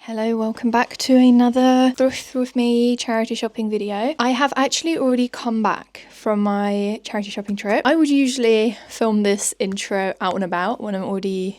Hello, welcome back to another Thrift with me charity shopping video. I have actually already come back from my charity shopping trip. I would usually film this intro out and about when I'm already,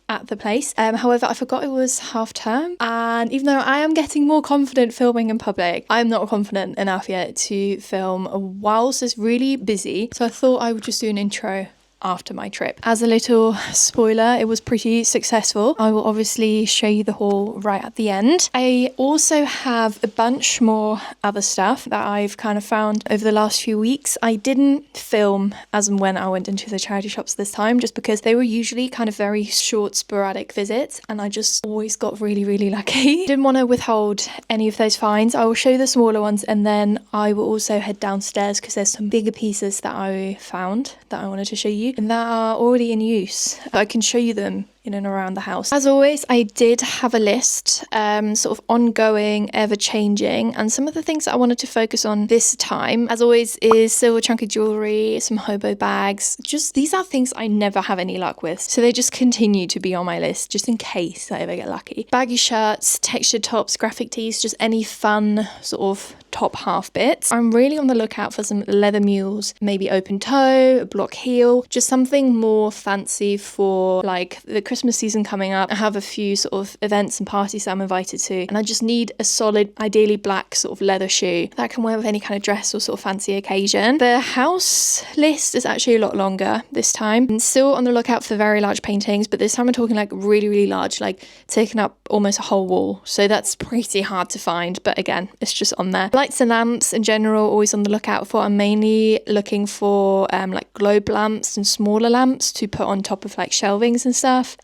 at the place. However, I forgot it was half term, and even though I am getting more confident filming in public, I'm not confident enough yet to film whilst it's really busy. So I thought I would just do an intro after my trip. As a little spoiler, it was pretty successful. I will obviously show you the haul right at the end. I also have a bunch more other stuff that I've kind of found over the last few weeks. I didn't film as and when I went into the charity shops this time, just because they were usually kind of very short, sporadic visits, and I just always got really lucky. Didn't want to withhold any of those finds. I will show you the smaller ones, and then I will also head downstairs because there's some bigger pieces that I found that I wanted to show you and that are already in use. I can show you them in and around the house. As always, I did have a list, sort of ongoing, ever-changing, and some of the things that I wanted to focus on this time, as always, is silver chunky jewellery, some hobo bags. Just these are things I never have any luck with, so they just continue to be on my list, just in case I ever get lucky. Baggy shirts, textured tops, graphic tees, just any fun sort of top half bits. I'm really on the lookout for some leather mules, maybe open toe, a block heel, just something more fancy for like the Christmas season coming up. I have a few sort of events and parties that I'm invited to, and I just need a solid, ideally black sort of leather shoe that I can wear with any kind of dress or sort of fancy occasion. The house list is actually a lot longer this time. I'm still on the lookout for very large paintings, but this time I'm talking like really large, like taking up almost a whole wall. So that's pretty hard to find, but again, it's just on there. Lights and lamps in general, always on the lookout for. I'm mainly looking for like globe lamps and smaller lamps to put on top of like shelvings and stuff.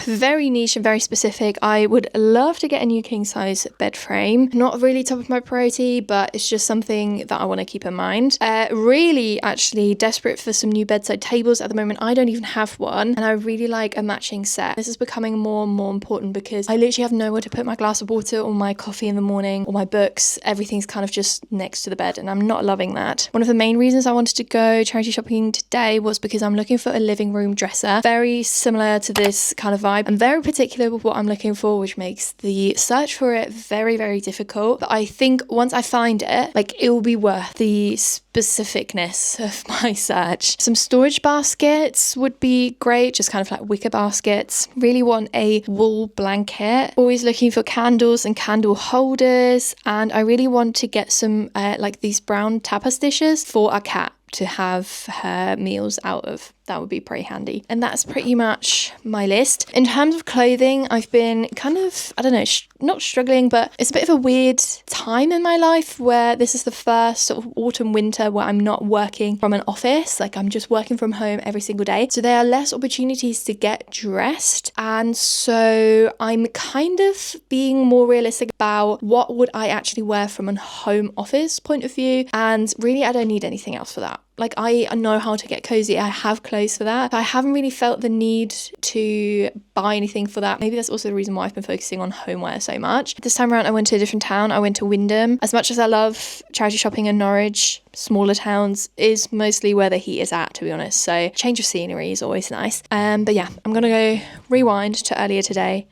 Very niche and very specific. I would love to get a new king size bed frame. Not really top of my priority, but it's just something that I want to keep in mind. Really actually desperate for some new bedside tables at the moment. I don't even have one, and I really like a matching set. This is becoming more and more important because I literally have nowhere to put my glass of water or my coffee in the morning or my books. Everything's kind of just next to the bed, and I'm not loving that. One of the main reasons I wanted to go charity shopping today was because I'm looking for a living room dresser, very similar to this kind of vibe. I'm very particular with what I'm looking for, which makes the search for it very difficult. But I think once I find it, like, it will be worth the specificness of my search. Some storage baskets would be great, just kind of like wicker baskets. Really want a wool blanket. Always looking for candles and candle holders, and I really want to get some like these brown tapas dishes for our cat to have her meals out of. That would be pretty handy. And that's pretty much my list. In terms of clothing, I've been kind of, I don't know, not struggling, but it's a bit of a weird time in my life where this is the first sort of autumn winter where I'm not working from an office. Like, I'm just working from home every single day. So there are less opportunities to get dressed. And so I'm kind of being more realistic about what would I actually wear from a home office point of view. And really, I don't need anything else for that. Like, I know how to get cozy. I have clothes for that. But I haven't really felt the need to buy anything for that. Maybe that's also the reason why I've been focusing on homeware so much. This time around, I went to a different town. I went to Wyndham. As much as I love charity shopping in Norwich, smaller towns is mostly where the heat is at, to be honest. So change of scenery is always nice. But yeah, I'm going to go rewind to earlier today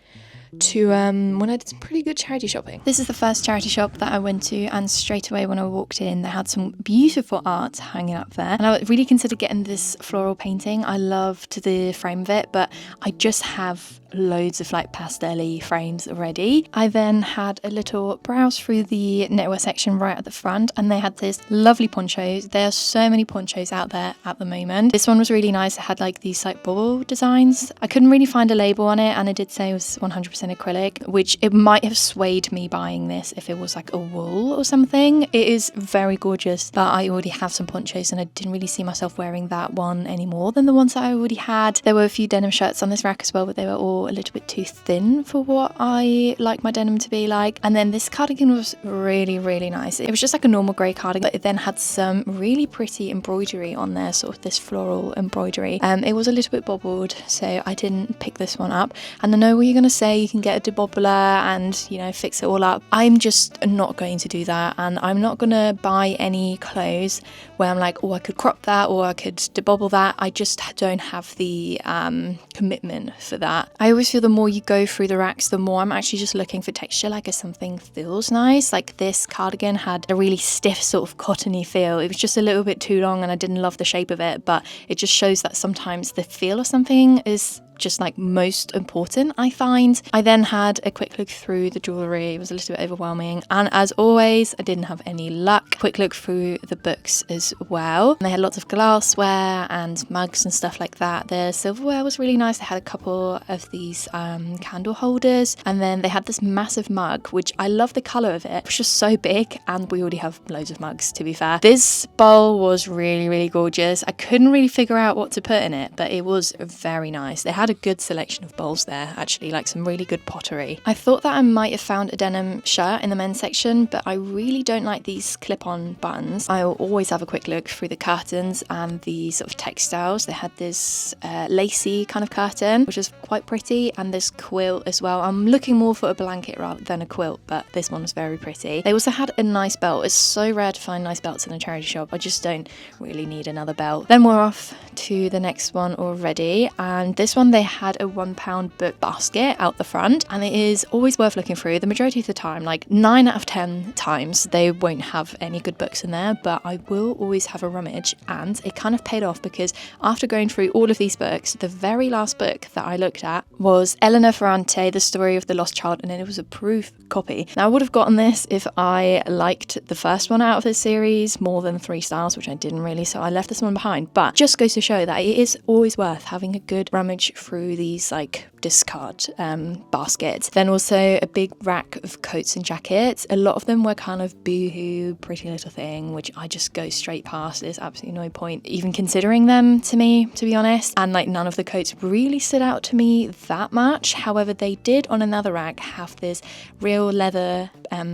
to when I did some pretty good charity shopping. This is the first charity shop that I went to, and straight away when I walked in, they had some beautiful art hanging up there, and I really considered getting this floral painting. I loved the frame of it, but I just have loads of like pastel-y frames already. I then had a little browse through the knitwear section right at the front, and they had this lovely ponchos. There are so many ponchos out there at the moment. This one was really nice. It had like these like bubble designs. I couldn't really find a label on it, and it did say it was 100% acrylic, which it might have swayed me buying this if it was like a wool or something. It is very gorgeous, but I already have some ponchos and I didn't really see myself wearing that one any more than the ones that I already had. There were a few denim shirts on this rack as well, but they were all a little bit too thin for what I like my denim to be like. And then this cardigan was really nice. It was just like a normal grey cardigan, but it then had some really pretty embroidery on there, sort of this floral embroidery. It was a little bit bobbled, so I didn't pick this one up. And I know what you're going to say, can get a debobbler and, you know, fix it all up. I'm just not going to do that, and I'm not going to buy any clothes where I'm like, oh, I could crop that or I could debobble that. I just don't have the commitment for that. I always feel the more you go through the racks, the more I'm actually just looking for texture, like if something feels nice. Like this cardigan had a really stiff sort of cottony feel. It was just a little bit too long and I didn't love the shape of it, but it just shows that sometimes the feel of something is just like most important, I find. I then had a quick look through the jewellery. It was a little bit overwhelming, and as always I didn't have any luck. Quick look through the books as well. They had lots of glassware and mugs and stuff like that. The silverware was really nice. They had a couple of these candle holders, and then they had this massive mug, which I love the colour of it. It was just so big, and we already have loads of mugs, to be fair. This bowl was really gorgeous. I couldn't really figure out what to put in it, but it was very nice. They had a good selection of bowls there, actually, like some really good pottery. I thought that I might have found a denim shirt in the men's section, but I really don't like these clip-on buttons. I will always have a quick look through the curtains and the sort of textiles. They had this lacy kind of curtain, which is quite pretty, and this quilt as well. I'm looking more for a blanket rather than a quilt, but this one was very pretty. They also had a nice belt. It's so rare to find nice belts in a charity shop. I just don't really need another belt. Then we're off to the next one already, and this one they had a £1 book basket out the front, and it is always worth looking through. The majority of the time, like 9 out of 10 times, they won't have any good books in there, but I will always have a rummage, and it kind of paid off because after going through all of these books, the very last book that I looked at was Eleanor Ferrante, The Story of the Lost Child, and it was a proof copy. Now I would have gotten this if I liked the first one out of this series more than 3 stars, which I didn't really, so I left this one behind, but just goes to show that it is always worth having a good rummage through these like discard baskets. Then also a big rack of coats and jackets. A lot of them were kind of boohoo, Pretty Little Thing, which I just go straight past. There's absolutely no point even considering them to me, to be honest. And like none of the coats really stood out to me that much. However, they did on another rack have this real leather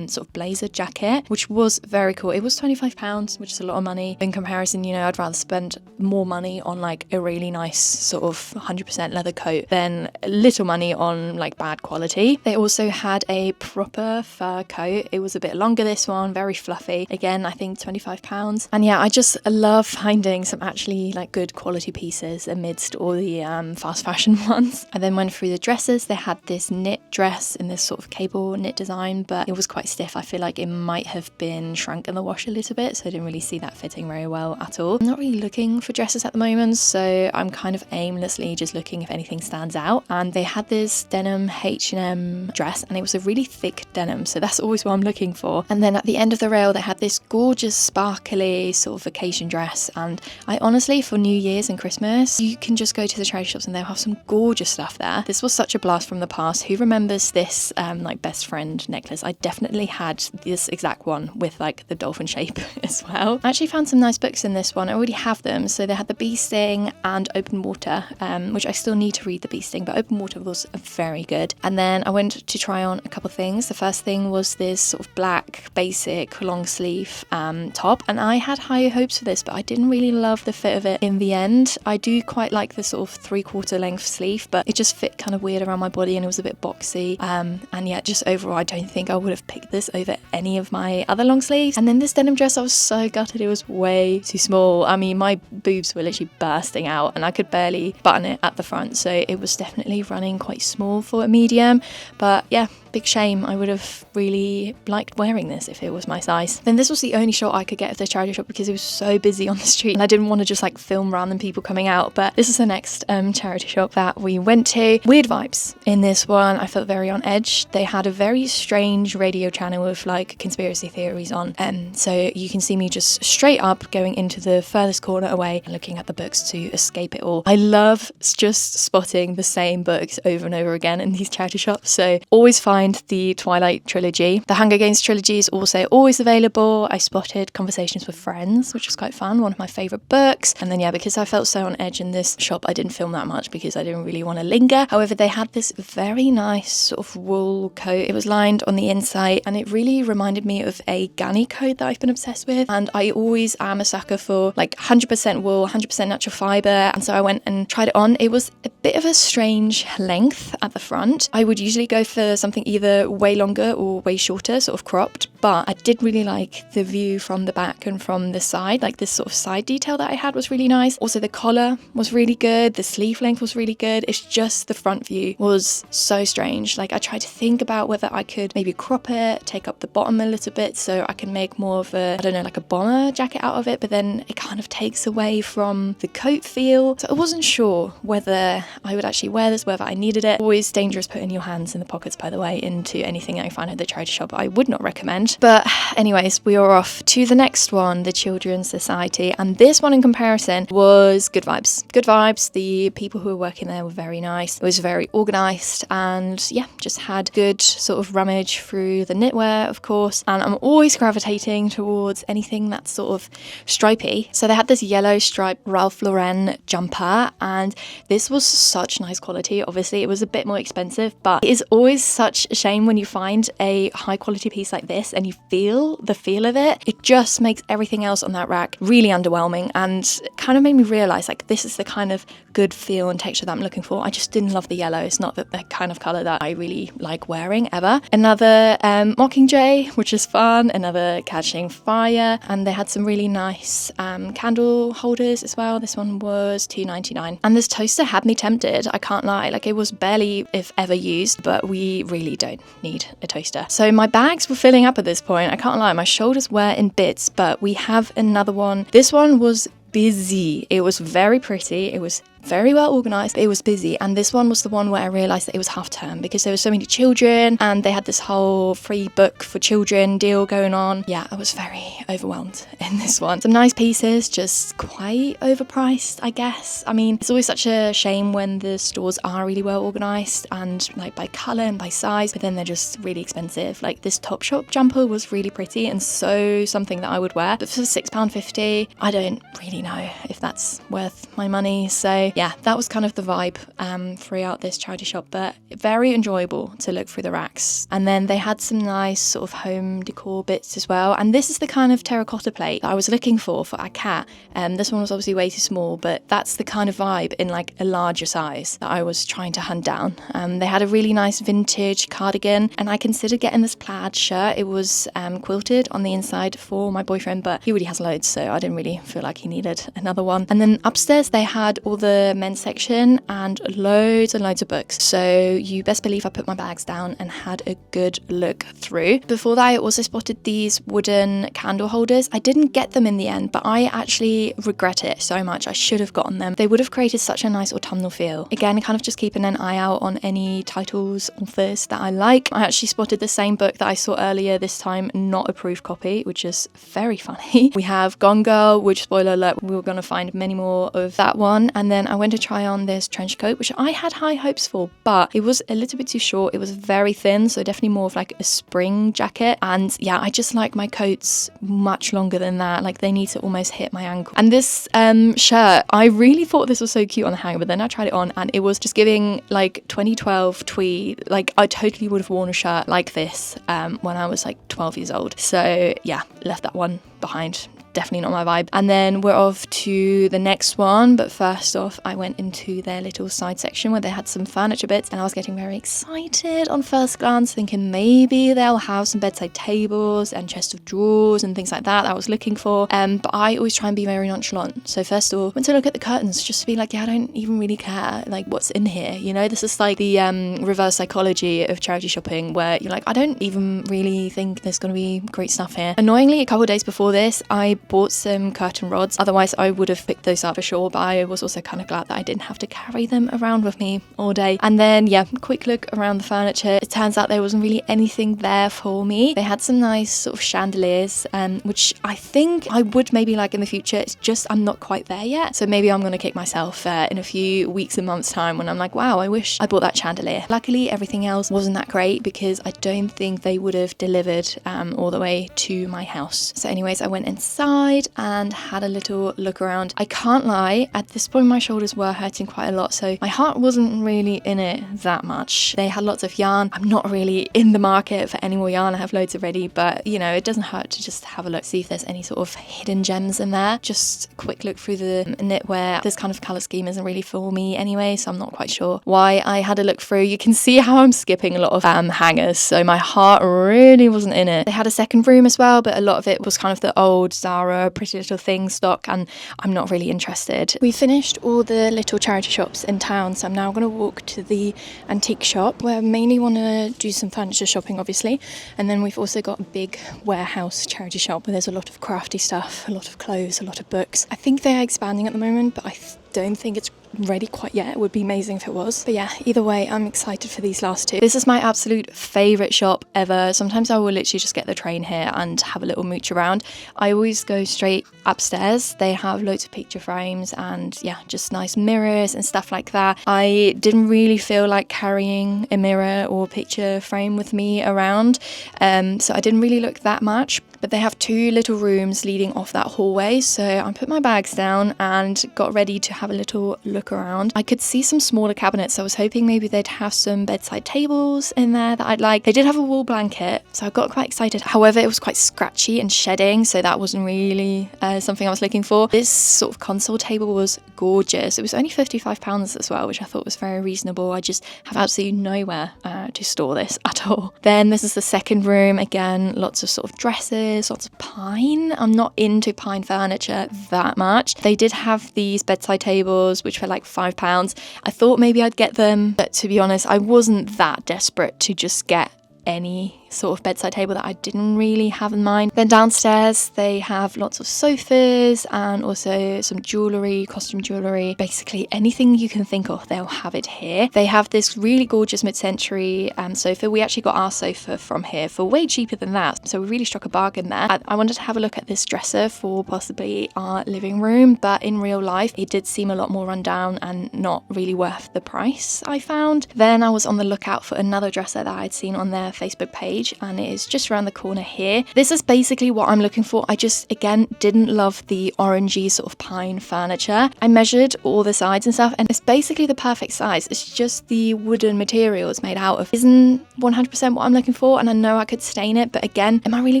sort of blazer jacket, which was very cool. It was £25, which is a lot of money. In comparison, you know, I'd rather spend more money on like a really nice sort of 100% leather coat than little money on like bad quality. They also had a proper fur coat. It was a bit longer, this one, very fluffy. Again, I think £25. And yeah, I just love finding some actually like good quality pieces amidst all the fast fashion ones. I then went through the dresses. They had this knit dress in this sort of cable knit design, but it was quite stiff. I feel like it might have been shrunk in the wash a little bit, so I didn't really see that fitting very well at all. I'm not really looking for dresses at the moment, so I'm kind of aimlessly just looking if anything stands out. And they had this denim H&M dress, and it was a really thick denim, so that's always what I'm looking for. And then at the end of the rail they had this gorgeous sparkly sort of vacation dress, and I honestly, for New Year's and Christmas, you can just go to the charity shops and they'll have some gorgeous stuff there. This was such a blast from the past. Who remembers this like best friend necklace? I definitely had this exact one with like the dolphin shape as well. I actually found some nice books in this one. I already have them. So they had The Bee Sting and Open Water, which I still need to read The Bee Sting, but Open Water was very good. And then I went to try on a couple of things. The first thing was this sort of black basic long sleeve top, and I had higher hopes for this, but I didn't really love the fit of it in the end. I do quite like the sort of 3/4 length sleeve, but it just fit kind of weird around my body and it was a bit boxy. And yeah, just overall, I don't think I would have picked this over any of my other long sleeves. And then this denim dress, I was so gutted. It was way too small. I mean, my boobs were literally bursting out and I could barely button it at the front, so it was definitely running quite small for a medium. But yeah, big shame. I would have really liked wearing this if it was my size. Then this was the only shot I could get of the charity shop because it was so busy on the street and I didn't want to just like film random people coming out. But this is the next charity shop that we went to. Weird vibes in this one. I felt very on edge. They had a very strange radio channel with like conspiracy theories on, so you can see me just straight up going into the furthest corner away and looking at the books to escape it all. I love just spotting the same books over and over again in these charity shops, so always find find the Twilight trilogy. The Hunger Games trilogy is also always available. I spotted Conversations with Friends, which was quite fun, one of my favourite books. And then yeah, because I felt so on edge in this shop, I didn't film that much because I didn't really want to linger. However, they had this very nice sort of wool coat. It was lined on the inside and it really reminded me of a Ganni coat that I've been obsessed with. And I always am a sucker for like 100% wool, 100% natural fibre. And so I went and tried it on. It was a bit of a strange length at the front. I would usually go for something either way longer or way shorter, sort of cropped, but I did really like the view from the back and from the side. Like this sort of side detail that I had was really nice. Also the collar was really good, the sleeve length was really good. It's just the front view was so strange. Like I tried to think about whether I could maybe crop it, take up the bottom a little bit so I can make more of a, I don't know, like a bomber jacket out of it, but then it kind of takes away from the coat feel. So I wasn't sure whether I would actually wear this, whether I needed it. Always dangerous putting your hands in the pockets, by the way, into anything I find at the charity shop. I would not recommend. But anyways, we are off to the next one, the Children's Society. And this one in comparison was good vibes. Good vibes. The people who were working there were very nice. It was very organised and yeah, just had good sort of rummage through the knitwear, of course. And I'm always gravitating towards anything that's sort of stripy. So they had this yellow striped Ralph Lauren jumper and this was such nice quality. Obviously it was a bit more expensive, but it is always such a shame when you find a high quality piece like this and you feel the feel of it. It just makes everything else on that rack really underwhelming and it kind of made me realise like this is the kind of good feel and texture that I'm looking for. I just didn't love the yellow. It's not the kind of colour that I really like wearing ever. Another Mockingjay, which is fun. Another Catching Fire, and they had some really nice candle holders as well. This one was $2.99 and this toaster had me tempted, I can't lie. Like it was barely if ever used, but we really don't need a toaster. So my bags were filling up at this point, I can't lie. My shoulders were in bits, but we have another one. This one was busy. It was very pretty. It was very well organised. It was busy, and this one was the one where I realised that it was half term because there were so many children and they had this whole free book for children deal going on. Yeah, I was very overwhelmed in this one. Some nice pieces, just quite overpriced, I guess. I mean, it's always such a shame when the stores are really well organised and like by colour and by size, but then they're just really expensive. Like this Topshop jumper was really pretty and so something that I would wear, but for £6.50, I don't really know if that's worth my money. So yeah, that was kind of the vibe throughout this charity shop, but very enjoyable to look through the racks. And then they had some nice sort of home decor bits as well. And this is the kind of terracotta plate that I was looking for our cat. This one was obviously way too small, but that's the kind of vibe in like a larger size that I was trying to hunt down. They had a really nice vintage cardigan, and I considered getting this plaid shirt. It was quilted on the inside for my boyfriend, but he already has loads, so I didn't really feel like he needed another one. And then upstairs they had all the men's section and loads of books, so you best believe I put my bags down and had a good look through. Before that I also spotted these wooden candle holders. I didn't get them in the end, but I actually regret it so much. I should have gotten them. They would have created such a nice autumnal feel. Again, kind of just keeping an eye out on any titles, authors that I like. I actually spotted the same book that I saw earlier, this time not a proof copy, which is very funny. We have Gone Girl, which, spoiler alert, we were going to find many more of that one. And then I went to try on this trench coat, which I had high hopes for, but it was a little bit too short. It was very thin, so definitely more of like a spring jacket. And yeah, I just like my coats much longer than that. Like they need to almost hit my ankle. And this shirt, I really thought this was so cute on the hanger, but then I tried it on and it was just giving like 2012 tweed. Like I totally would have worn a shirt like this when I was like 12 years old. So yeah, left that one behind. Definitely not my vibe. And then we're off to the next one, but first off I went into their little side section where they had some furniture bits, and I was getting very excited on first glance, thinking maybe they'll have some bedside tables and chest of drawers and things like that I was looking for, but I always try and be very nonchalant. So first of all, went to look at the curtains just to be like, yeah, I don't even really care like what's in here, you know. This is like the reverse psychology of charity shopping, where you're like, I don't even really think there's going to be great stuff here. Annoyingly, a couple of days before this I bought some curtain rods. Otherwise I would have picked those up for sure, but I was also kind of glad that I didn't have to carry them around with me all day. And then yeah, quick look around the furniture. It turns out there wasn't really anything there for me. They had some nice sort of chandeliers, which I think I would maybe like in the future. It's just I'm not quite there yet, so maybe I'm gonna kick myself in a few weeks and months time when I'm like, wow, I wish I bought that chandelier. Luckily everything else wasn't that great because I don't think they would have delivered all the way to my house. So anyways, I went inside and had a little look around. I can't lie, at this point my shoulders were hurting quite a lot, so my heart wasn't really in it that much. They had lots of yarn. I'm not really in the market for any more yarn. I have loads already, but you know, it doesn't hurt to just have a look, see if there's any sort of hidden gems in there. Just a quick look through the knitwear. This kind of colour scheme isn't really for me anyway, so I'm not quite sure why I had a look through. You can see how I'm skipping a lot of hangers, so my heart really wasn't in it. They had a second room as well, but a lot of it was kind of the old Zara Pretty Little Thing stock, and I'm not really interested. We finished all the little charity shops in town, so I'm now going to walk to the antique shop where I mainly want to do some furniture shopping obviously, and then we've also got a big warehouse charity shop where there's a lot of crafty stuff, a lot of clothes, a lot of books. I think they're expanding at the moment, but I don't think it's ready quite yet. It would be amazing if it was. But yeah, either way, I'm excited for these last two. This is my absolute favourite shop ever. Sometimes I will literally just get the train here and have a little mooch around. I always go straight upstairs. They have loads of picture frames and yeah, just nice mirrors and stuff like that. I didn't really feel like carrying a mirror or picture frame with me around, so I didn't really look that much. But they have two little rooms leading off that hallway, so I put my bags down and got ready to have a little look around. I could see some smaller cabinets, so I was hoping maybe they'd have some bedside tables in there that I'd like. They did have a wall blanket, so I got quite excited. However, it was quite scratchy and shedding, so that wasn't really something I was looking for. This sort of console table was gorgeous. It was only £55 as well, which I thought was very reasonable. I just have absolutely nowhere to store this at all. Then this is the second room. Again, lots of sort of dresses, lots of pine. I'm not into pine furniture that much. They did have these bedside tables which were like £5. I thought maybe I'd get them, but to be honest, I wasn't that desperate to just get any sort of bedside table that I didn't really have in mind. Then downstairs they have lots of sofas and also some jewellery, costume jewellery, basically anything you can think of they'll have it here. They have this really gorgeous mid-century sofa. We actually got our sofa from here for way cheaper than that, so we really struck a bargain there. I wanted to have a look at this dresser for possibly our living room, but in real life it did seem a lot more run down and not really worth the price I found. Then I was on the lookout for another dresser that I'd seen on their Facebook page, and it is just around the corner here. This is basically what I'm looking for. I just, again, didn't love the orangey sort of pine furniture. I measured all the sides and stuff, and it's basically the perfect size. It's just the wooden material it's made out of isn't 100% what I'm looking for, and I know I could stain it, but again, am I really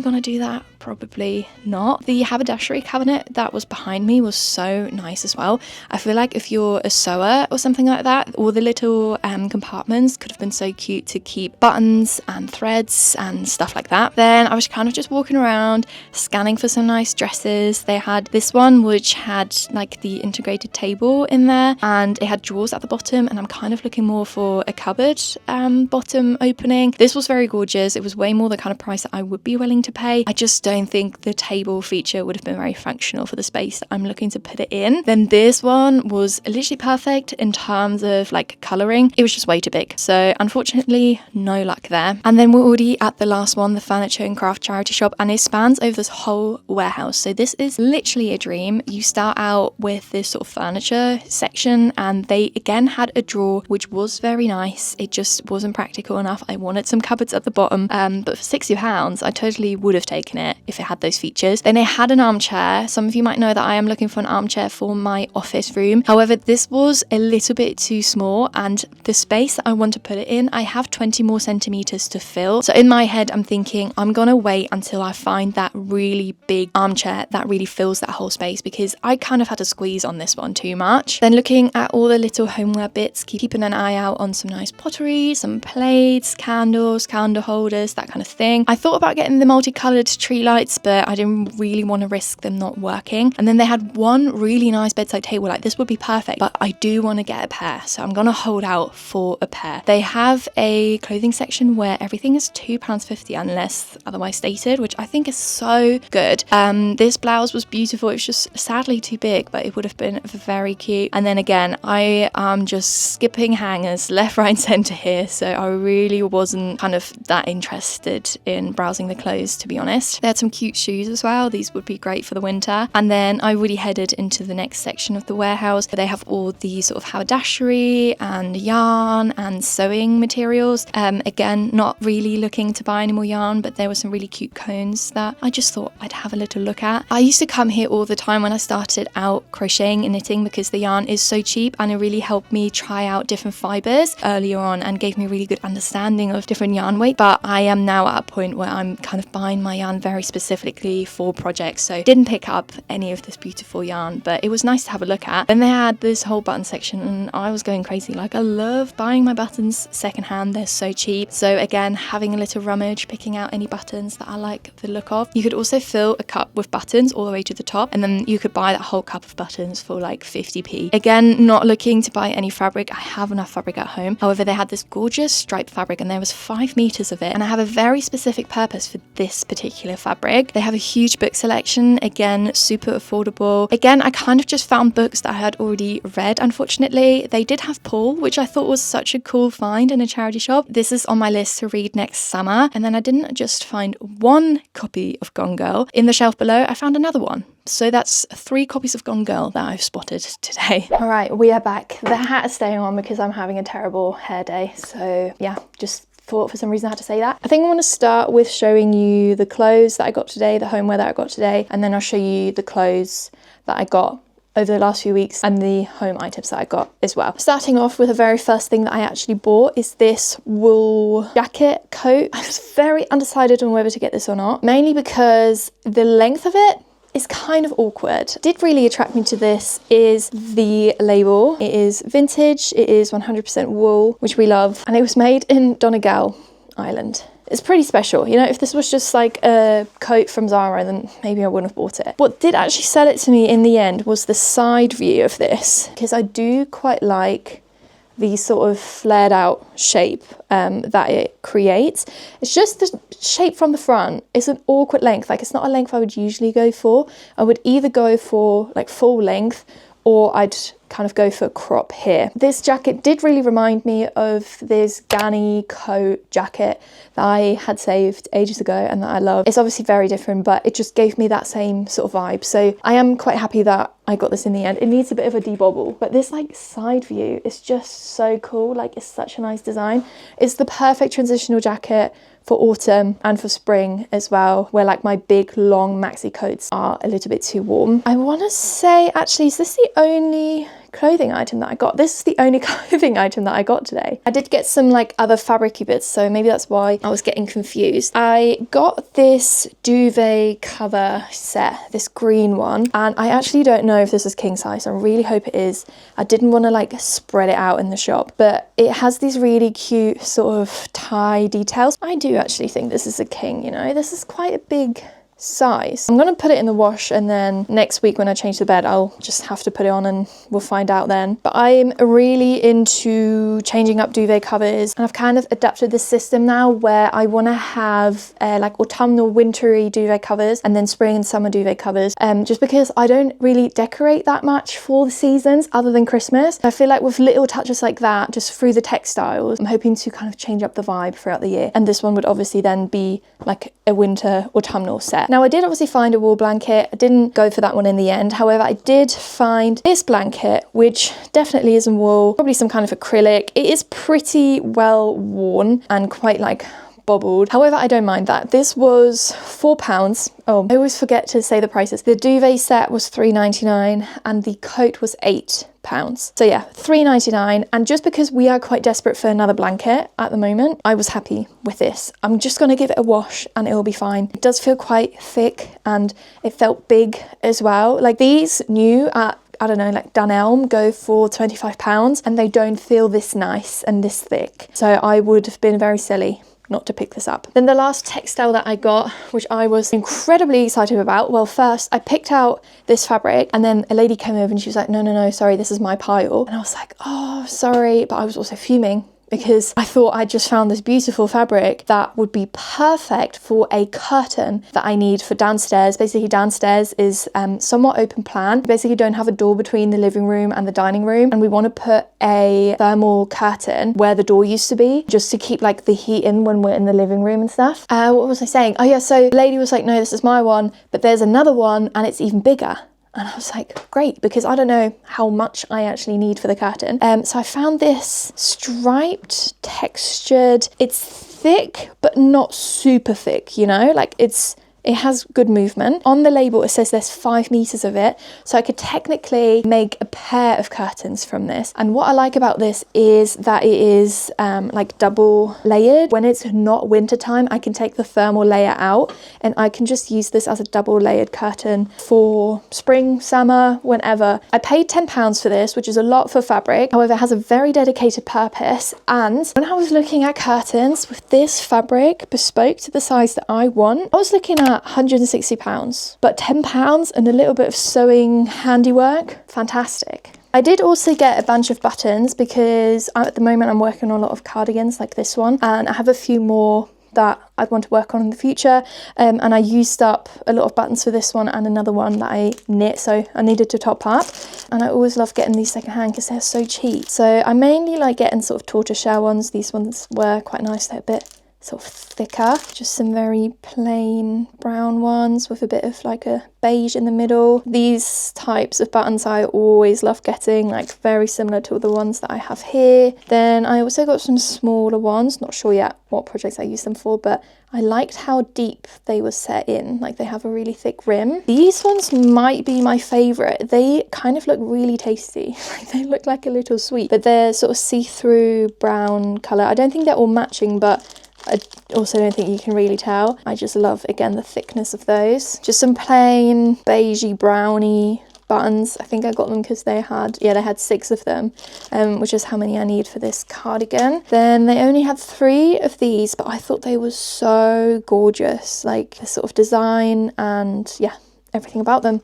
gonna do that? Probably not. The haberdashery cabinet that was behind me was so nice as well. I feel like if you're a sewer or something like that, all the little compartments could have been so cute to keep buttons and threads and stuff like that. Then I was kind of just walking around scanning for some nice dresses. They had this one which had like the integrated table in there, and it had drawers at the bottom, and I'm kind of looking more for a cupboard bottom opening. This was very gorgeous. It was way more the kind of price that I would be willing to pay. I just don't think the table feature would have been very functional for the space that I'm looking to put it in. Then this one was literally perfect in terms of like colouring. It was just way too big, so unfortunately no luck there. And then we're already at the last one, the furniture and craft charity shop, and it spans over this whole warehouse. So this is literally a dream. You start out with this sort of furniture section, and they again had a drawer which was very nice. It just wasn't practical enough. I wanted some cupboards at the bottom, but for £60 I totally would have taken it if it had those features. Then they had an armchair. Some of you might know that I am looking for an armchair for my office room. However, this was a little bit too small, and the space that I want to put it in, I have 20 more centimeters to fill. So in my head, I'm thinking I'm gonna wait until I find that really big armchair that really fills that whole space, because I kind of had to squeeze on this one too much. Then looking at all the little homeware bits, keeping an eye out on some nice pottery, some plates, candles, candle holders, that kind of thing. I thought about getting the multicolored tree lights lights, but I didn't really want to risk them not working. And then they had one really nice bedside table, like this would be perfect, but I do want to get a pair, so I'm gonna hold out for a pair. They have a clothing section where everything is £2.50 unless otherwise stated, which I think is so good. This blouse was beautiful. It was just sadly too big, but it would have been very cute. And then again, I am just skipping hangers left, right and centre here, so I really wasn't kind of that interested in browsing the clothes, to be honest. They had some cute shoes as well. These would be great for the winter. And then I really headed into the next section of the warehouse. They have all the sort of haberdashery and yarn and sewing materials. Again, not really looking to buy any more yarn, but there were some really cute cones that I just thought I'd have a little look at. I used to come here all the time when I started out crocheting and knitting because the yarn is so cheap, and it really helped me try out different fibres earlier on and gave me a really good understanding of different yarn weight. But I am now at a point where I'm kind of buying my yarn very specifically for projects, so didn't pick up any of this beautiful yarn, but it was nice to have a look at. Then they had this whole button section and I was going crazy. Like, I love buying my buttons secondhand, they're so cheap. So again, having a little rummage, picking out any buttons that I like the look of. You could also fill a cup with buttons all the way to the top, and then you could buy that whole cup of buttons for like 50p. Again, not looking to buy any fabric, I have enough fabric at home. However, they had this gorgeous striped fabric and there was 5 meters of it, and I have a very specific purpose for this particular fabric. They have a huge book selection, again super affordable. Again, I kind of just found books that I had already read. Unfortunately, they did have Paul, which I thought was such a cool find in a charity shop. This is on my list to read next summer. And then I didn't just find one copy of Gone Girl. In the shelf below, I found another one. So that's 3 copies of Gone Girl that I've spotted today. All right, we are back. The hat is staying on because I'm having a terrible hair day. So yeah, just thought for some reason I had to say that. I think I want to start with showing you the clothes that I got today, the homeware that I got today, and then I'll show you the clothes that I got over the last few weeks and the home items that I got as well. Starting off with the very first thing that I actually bought is this wool jacket coat. I was very undecided on whether to get this or not, mainly because the length of it is kind of awkward. Did really attract me to this is the label. It is vintage, it is 100% wool, which we love, and it was made in Donegal Island. It's pretty special. You know, if this was just like a coat from Zara, then maybe I wouldn't have bought it. What did actually sell it to me in the end was the side view of this, because I do quite like the sort of flared out shape that it creates. It's just the shape from the front. It's an awkward length. Like, it's not a length I would usually go for. I would either go for like full length, or I'd kind of go for a crop here. This jacket did really remind me of this Ganni coat jacket that I had saved ages ago and that I love. It's obviously very different, but it just gave me that same sort of vibe. So I am quite happy that I got this in the end. It needs a bit of a debobble, but this like side view is just so cool. Like, it's such a nice design. It's the perfect transitional jacket for autumn and for spring as well, where like my big long maxi coats are a little bit too warm. I want to say, actually, is this the only clothing item that I got? This is the only clothing item that I got today. I did get some like other fabricy bits, so maybe that's why I was getting confused. I got this duvet cover set, this green one, and I actually don't know if this is king size. I really hope it is. I didn't want to like spread it out in the shop, but it has these really cute sort of tie details. I do actually think this is a king, you know, this is quite a big size. I'm gonna put it in the wash, and then next week when I change the bed, I'll just have to put it on and we'll find out then. But I'm really into changing up duvet covers, and I've kind of adapted this system now where I want to have like autumnal wintry duvet covers and then spring and summer duvet covers, just because I don't really decorate that much for the seasons other than Christmas. I feel like with little touches like that just through the textiles, I'm hoping to kind of change up the vibe throughout the year, and this one would obviously then be like a winter autumnal set. Now, I did obviously find a wool blanket. I didn't go for that one in the end. However, I did find this blanket, which definitely isn't wool, probably some kind of acrylic. It is pretty well worn and quite like bobbled. However, I don't mind that. This was £4. Oh, I always forget to say the prices. The duvet set was £3.99 and the coat was £8. So yeah, £3.99. And just because we are quite desperate for another blanket at the moment, I was happy with this. I'm just going to give it a wash and it will be fine. It does feel quite thick and it felt big as well. Like, these new at, I don't know, like Dunelm go for £25 and they don't feel this nice and this thick. So I would have been very silly not to pick this up. Then the last textile that I got, which I was incredibly excited about. Well, first I picked out this fabric and then a lady came over and she was like, no, sorry, this is my pile. And I was like, oh, sorry. But I was also fuming because I thought I just found this beautiful fabric that would be perfect for a curtain that I need for downstairs. Basically, downstairs is somewhat open plan. We basically don't have a door between the living room and the dining room, and we want to put a thermal curtain where the door used to be, just to keep like the heat in when we're in the living room and stuff. What was I saying? Oh yeah, so the lady was like, no, this is my one, but there's another one and it's even bigger. And I was like, great, because I don't know how much I actually need for the curtain. So I found this striped, textured, it's thick, but not super thick, you know, like it has good movement. On the label, it says there's 5 meters of it. So I could technically make a pair of curtains from this. And what I like about this is that it is like double layered. When it's not winter time, I can take the thermal layer out and I can just use this as a double layered curtain for spring, summer, whenever. I paid £10 for this, which is a lot for fabric. However, it has a very dedicated purpose. And when I was looking at curtains with this fabric bespoke to the size that I want, I was looking at £160, but £10 and a little bit of sewing handiwork, fantastic. I did also get a bunch of buttons because at the moment I'm working on a lot of cardigans like this one, and I have a few more that I want to work on in the future, and I used up a lot of buttons for this one and another one that I knit, so I needed to top up. And I always love getting these secondhand because they're so cheap. So I mainly like getting sort of tortoiseshell ones. These ones were quite nice, they're a bit sort of thicker. Just some very plain brown ones with a bit of like a beige in the middle. These types of buttons I always love getting, like very similar to the ones that I have here. Then I also got some smaller ones, not sure yet what projects I use them for, but I liked how deep they were set in, like they have a really thick rim. These ones might be my favorite. They kind of look really tasty. Like they look like a little sweet, but they're sort of see-through brown color. I don't think they're all matching, but I also don't think you can really tell. I just love, again, the thickness of those. Just some plain beigey browny buttons. I think I got them because they had 6 of them, which is how many I need for this cardigan. Then they only had 3 of these, but I thought they were so gorgeous, like the sort of design and yeah, everything about them.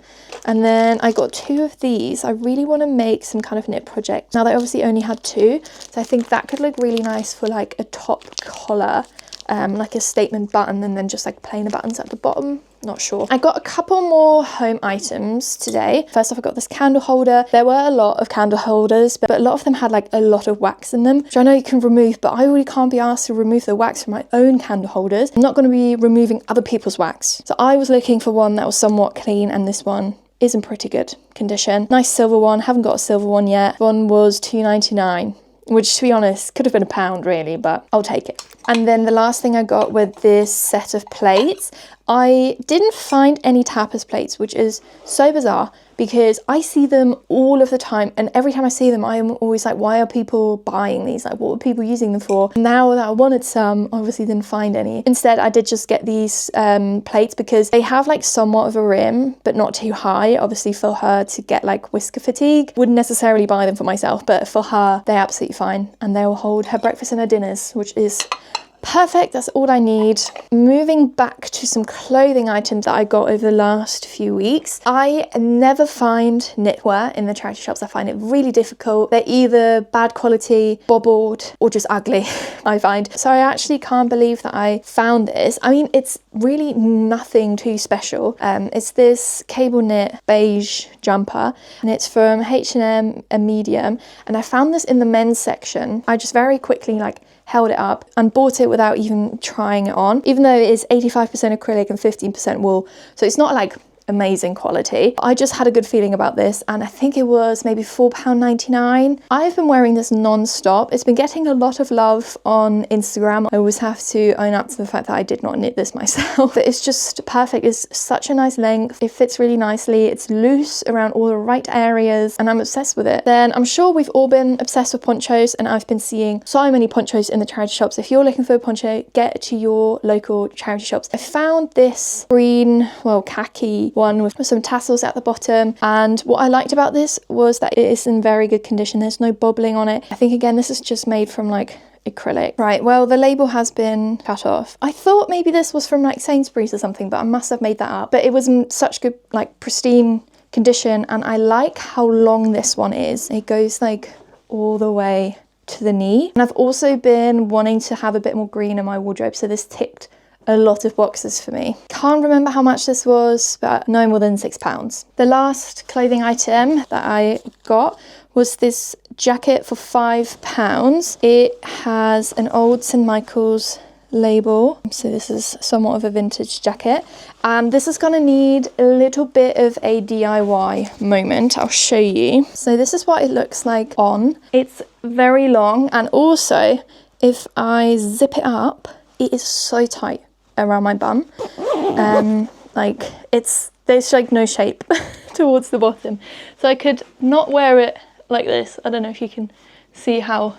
And then I got 2 of these. I really want to make some kind of knit project. Now they obviously only had 2, so I think that could look really nice for like a top collar, like a statement button, and then just like plain buttons at the bottom. Not sure. I got a couple more home items today. First off, I got this candle holder. There were a lot of candle holders, but a lot of them had like a lot of wax in them, which I know you can remove, but I really can't be asked to remove the wax from my own candle holders. I'm not going to be removing other people's wax. So I was looking for one that was somewhat clean, and this one is in pretty good condition. Nice silver one. Haven't got a silver one yet. One was £2.99. Which, to be honest, could have been £1 really, but I'll take it. And then the last thing I got with this set of plates, I didn't find any tapas plates, which is so bizarre because I see them all of the time, and every time I see them I'm always like, why are people buying these? Like, what are people using them for? Now that I wanted some, obviously didn't find any. Instead, I did just get these plates because they have like somewhat of a rim, but not too high, obviously for her to get like whisker fatigue. Wouldn't necessarily buy them for myself, but for her, they're absolutely fine, and they will hold her breakfast and her dinners, which is perfect. That's all I need. Moving back to some clothing items that I got over the last few weeks. I never find knitwear in the charity shops. I find it really difficult. They're either bad quality, bobbled, or just ugly, I find. So I actually can't believe that I found this. I mean, it's really nothing too special. It's this cable knit beige jumper, and it's from H&M, a medium, and I found this in the men's section. I just very quickly held it up and bought it without even trying it on, even though it is 85% acrylic and 15% wool, so it's not like amazing quality. I just had a good feeling about this, and I think it was maybe £4.99. I've been wearing this non-stop. It's been getting a lot of love on Instagram. I always have to own up to the fact that I did not knit this myself, but it's just perfect. It's such a nice length. It fits really nicely. It's loose around all the right areas, and I'm obsessed with it. Then I'm sure we've all been obsessed with ponchos, and I've been seeing so many ponchos in the charity shops. If you're looking for a poncho, get to your local charity shops. I found this green, well, khaki one with some tassels at the bottom, and what I liked about this was that it is in very good condition. There's no bobbling on it. I think again this is just made from like acrylic. Right, well, the label has been cut off. I thought maybe this was from like Sainsbury's or something, but I must have made that up. But it was in such good, like pristine condition, and I like how long this one is. It goes like all the way to the knee. And I've also been wanting to have a bit more green in my wardrobe, so this ticked a lot of boxes for me. Can't remember how much this was, but no more than £6. The last clothing item that I got was this jacket for £5. It has an old St. Michael's label, so this is somewhat of a vintage jacket, and this is going to need a little bit of a DIY moment. I'll show you. So this is what it looks like on. It's very long, and also if I zip it up, it is so tight around my bum. Like there's like no shape towards the bottom, so I could not wear it like this. I don't know if you can see how,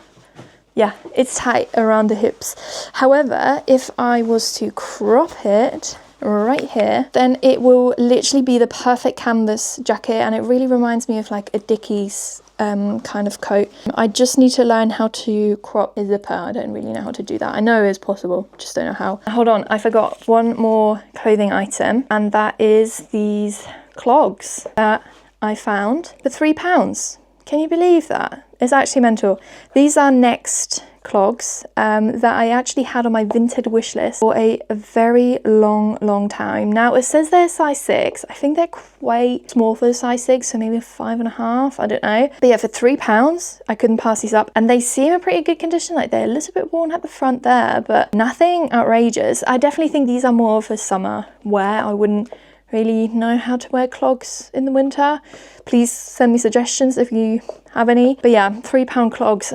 yeah, it's tight around the hips. However, if I was to crop it right here, then it will literally be the perfect canvas jacket, and it really reminds me of like a Dickies kind of coat. I just need to learn how to crop a zipper. I don't really know how to do that. I know it's possible, just don't know how. Hold on, I forgot one more clothing item, and that is these clogs that I found for £3. Can you believe that? It's actually mental. These are Next clogs that I actually had on my Vinted wish list for a very long time. Now it says they're size 6. I think they're quite small for the size 6, so maybe 5.5, I don't know. But yeah, for £3 I couldn't pass these up, and they seem in pretty good condition. Like they're a little bit worn at the front there, but nothing outrageous. I definitely think these are more of a summer wear. I wouldn't really know how to wear clogs in the winter. Please send me suggestions if you have any. But yeah, £3 clogs,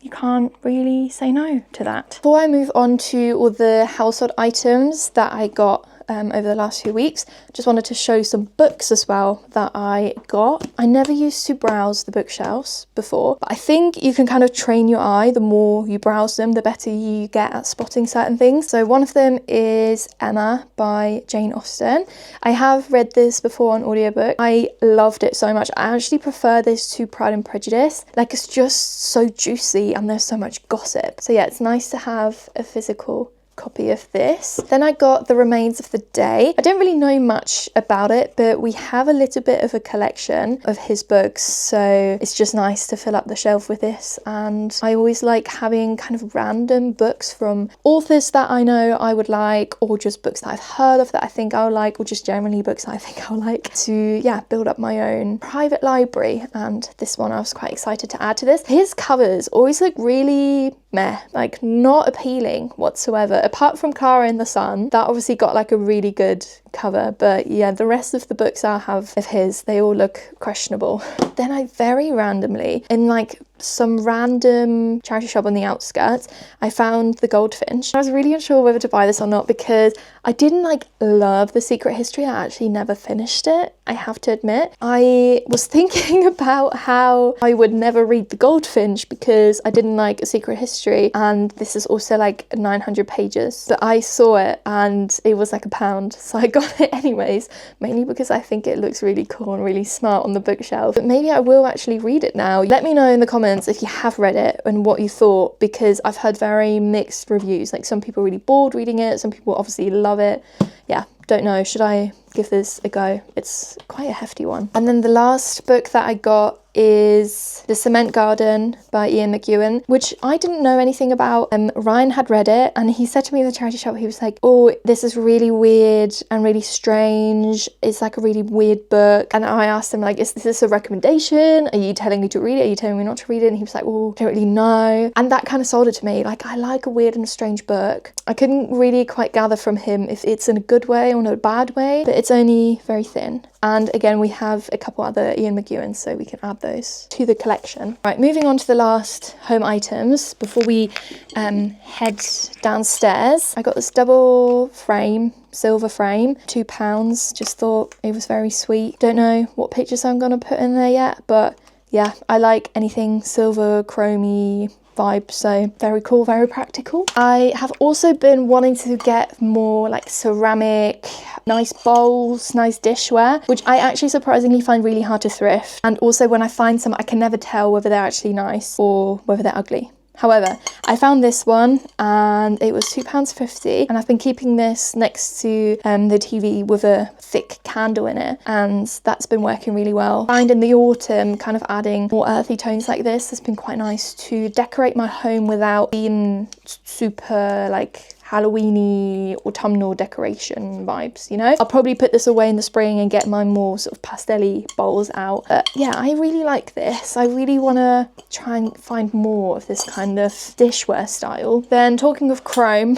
you can't really say no to that. Before I move on to all the household items that I got over the last few weeks, just wanted to show some books as well that I got. I never used to browse the bookshelves before, but I think you can kind of train your eye. The more you browse them, the better you get at spotting certain things. So one of them is Emma by Jane Austen. I have read this before on audiobook. I loved it so much. I actually prefer this to Pride and Prejudice. Like, it's just so juicy and there's so much gossip. So yeah, it's nice to have a physical copy of this. Then I got The Remains of the Day. I don't really know much about it, but we have a little bit of a collection of his books, so it's just nice to fill up the shelf with this. And I always like having kind of random books from authors that I know I would like, or just books that I've heard of that I think I'll like, or just generally books that I think I'll like, to yeah, build up my own private library. And this one I was quite excited to add to this. His covers always look really meh, like not appealing whatsoever, apart from Clara in the Sun. That obviously got like a really good cover, but yeah, the rest of the books I have of his, they all look questionable. Then I very randomly, in like some random charity shop on the outskirts, I found The Goldfinch. I was really unsure whether to buy this or not because I didn't like love The Secret History. I actually never finished it, I have to admit. I was thinking about how I would never read The Goldfinch because I didn't like A Secret History, and this is also like 900 pages. But I saw it and it was like £1, so I got it anyways, mainly because I think it looks really cool and really smart on the bookshelf. But maybe I will actually read it now. Let me know in the comments if you have read it and what you thought, because I've heard very mixed reviews. Like, some people are really bored reading it, some people obviously love it. Yeah, don't know, should I give this a go? It's quite a hefty one. And then the last book that I got is The Cement Garden by Ian McEwan, which I didn't know anything about. Ryan had read it and he said to me in the charity shop, he was like, oh, this is really weird and really strange. It's like a really weird book. And I asked him, like, is this a recommendation? Are you telling me to read it? Are you telling me not to read it? And he was like, well, I don't really know. And that kind of sold it to me. Like, I like a weird and strange book. I couldn't really quite gather from him if it's in a good way or in a bad way, but it's only very thin. And again, we have a couple other Ian McEwans, so we can add those to the collection. Right, moving on to the last home items before we head downstairs. I got this double frame, silver frame, £2. Just thought it was very sweet. Don't know what pictures I'm gonna put in there yet, but yeah, I like anything silver, chromey vibe, so very cool, very practical. I have also been wanting to get more like ceramic, nice bowls, nice dishware, which I actually surprisingly find really hard to thrift. And also when I find some, I can never tell whether they're actually nice or whether they're ugly. However, I found this one and it was £2.50, and I've been keeping this next to the TV with a thick candle in it, and that's been working really well. I find in the autumn, kind of adding more earthy tones like this has been quite nice to decorate my home without being super like Halloweeny autumnal decoration vibes, you know? I'll probably put this away in the spring and get my more sort of pastel-y bowls out. But yeah, I really like this. I really want to try and find more of this kind of dishware style. Then talking of chrome,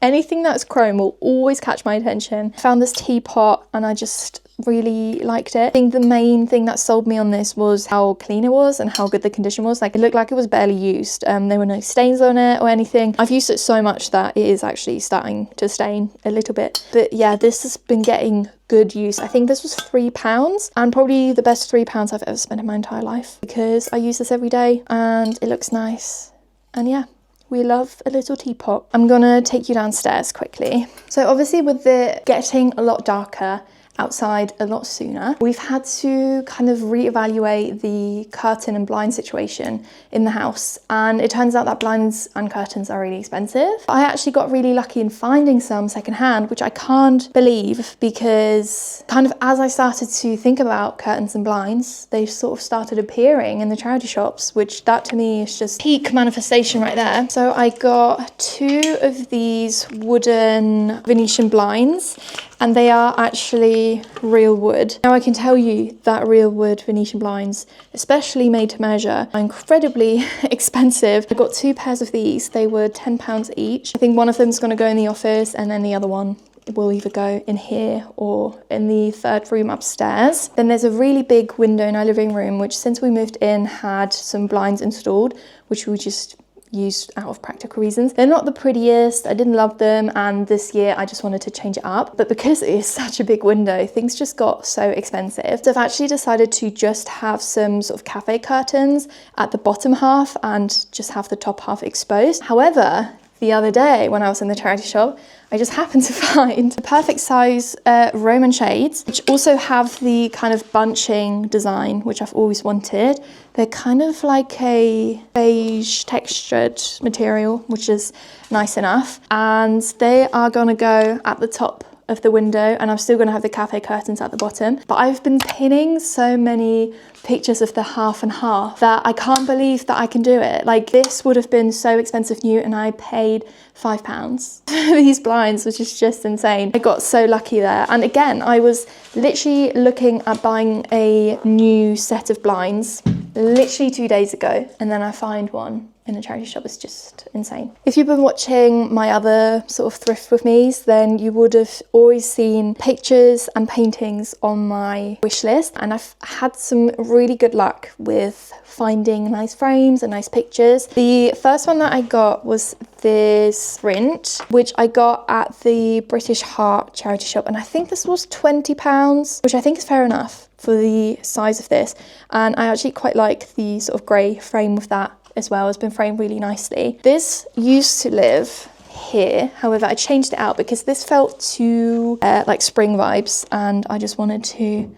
anything that's chrome will always catch my attention. I found this teapot and I just really liked it. I think the main thing that sold me on this was how clean it was and how good the condition was. Like, it looked like it was barely used. There were no stains on it or anything. I've used it so much that it is actually starting to stain a little bit. But yeah, this has been getting good use. I think this was £3 and probably the best £3 I've ever spent in my entire life, because I use this every day and it looks nice. And yeah, we love a little teapot. I'm gonna take you downstairs quickly. So obviously with it getting a lot darker outside a lot sooner, we've had to kind of reevaluate the curtain and blind situation in the house, and it turns out that blinds and curtains are really expensive. I actually got really lucky in finding some secondhand, which I can't believe, because kind of as I started to think about curtains and blinds, they sort of started appearing in the charity shops, which that to me is just peak manifestation right there. So I got 2 of these wooden Venetian blinds, and they are actually real wood. Now I can tell you that real wood Venetian blinds, especially made to measure, are incredibly expensive. I got 2 pairs of these. They were £10 each. I think one of them is going to go in the office, and then the other one will either go in here or in the 3rd room upstairs. Then there's a really big window in our living room, which since we moved in had some blinds installed, which we just used out of practical reasons. They're not the prettiest, I didn't love them, and this year I just wanted to change it up. But because it is such a big window, things just got so expensive. So I've actually decided to just have some sort of cafe curtains at the bottom half and just have the top half exposed. However, the other day when I was in the charity shop, I just happened to find the perfect size Roman shades, which also have the kind of bunching design, which I've always wanted. They're kind of like a beige textured material, which is nice enough. And they are gonna go at the top of the window, and I'm still gonna have the cafe curtains at the bottom. But I've been pinning so many pictures of the half and half that I can't believe that I can do it. Like, this would have been so expensive new, and I paid £5 for these blinds, which is just insane. I got so lucky there. And again, I was literally looking at buying a new set of blinds literally 2 days ago, and then I find one in the charity shop. Is just insane. If you've been watching my other sort of thrift with me's, then you would have always seen pictures and paintings on my wish list, and I've had some really good luck with finding nice frames and nice pictures. The first one that I got was this print, which I got at the British Heart charity shop, and I think this was £20, which I think is fair enough for the size of this. And I actually quite like the sort of grey frame with that as well. It's been framed really nicely. This used to live here, however I changed it out because this felt too like spring vibes, and I just wanted to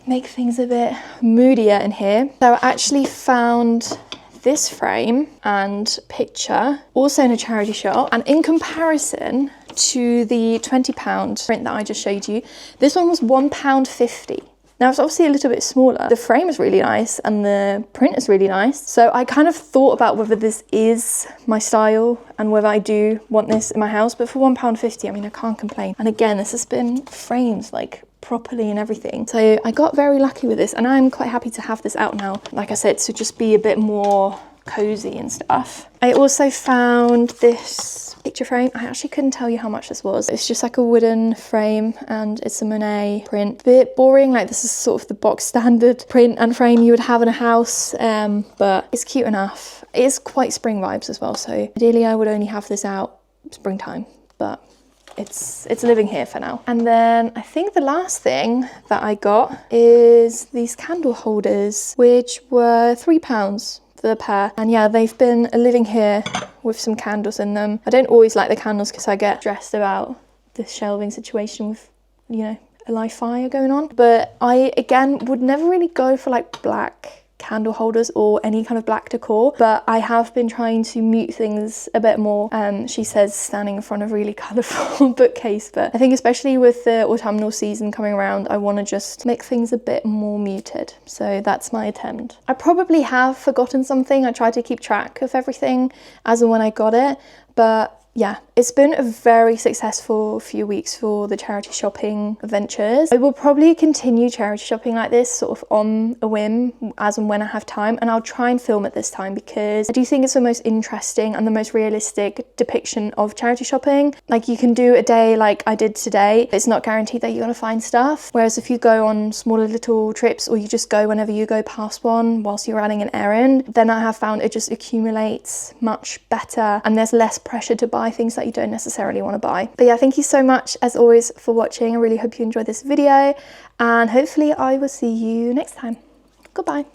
make things a bit moodier in here. So I actually found this frame and picture also in a charity shop, and in comparison to the £20 print that I just showed you, this one was £1.50. Now it's obviously a little bit smaller. The frame is really nice and the print is really nice. So I kind of thought about whether this is my style and whether I do want this in my house, but for £1.50, I mean, I can't complain. And again, this has been framed like properly and everything. So I got very lucky with this, and I'm quite happy to have this out now. Like I said, to just be a bit more cozy and stuff. I also found this picture frame. I actually couldn't tell you how much this was. It's just like a wooden frame and it's a Monet print. A bit boring, like this is sort of the box standard print and frame you would have in a house, but it's cute enough. It is quite spring vibes as well, so ideally I would only have this out springtime, but it's living here for now. And then I think the last thing that I got is these candle holders, which were £3 for the pair. And yeah, they've been living here with some candles in them. I don't always like the candles because I get stressed about this shelving situation with, you know, a live fire going on. But I, again, would never really go for like black candle holders or any kind of black decor, but I have been trying to mute things a bit more. She says standing in front of a really colourful bookcase, but I think especially with the autumnal season coming around, I want to just make things a bit more muted. So that's my attempt. I probably have forgotten something. I tried to keep track of everything as and when I got it, but yeah, it's been a very successful few weeks for the charity shopping adventures. I will probably continue charity shopping like this, sort of on a whim, as and when I have time, and I'll try and film it this time because I do think it's the most interesting and the most realistic depiction of charity shopping. Like, you can do a day like I did today, it's not guaranteed that you're gonna find stuff, whereas if you go on smaller little trips, or you just go whenever you go past one whilst you're running an errand, then I have found it just accumulates much better and there's less pressure to buy things that you don't necessarily want to buy. But yeah, thank you so much as always for watching. I really hope you enjoyed this video, and hopefully I will see you next time. Goodbye.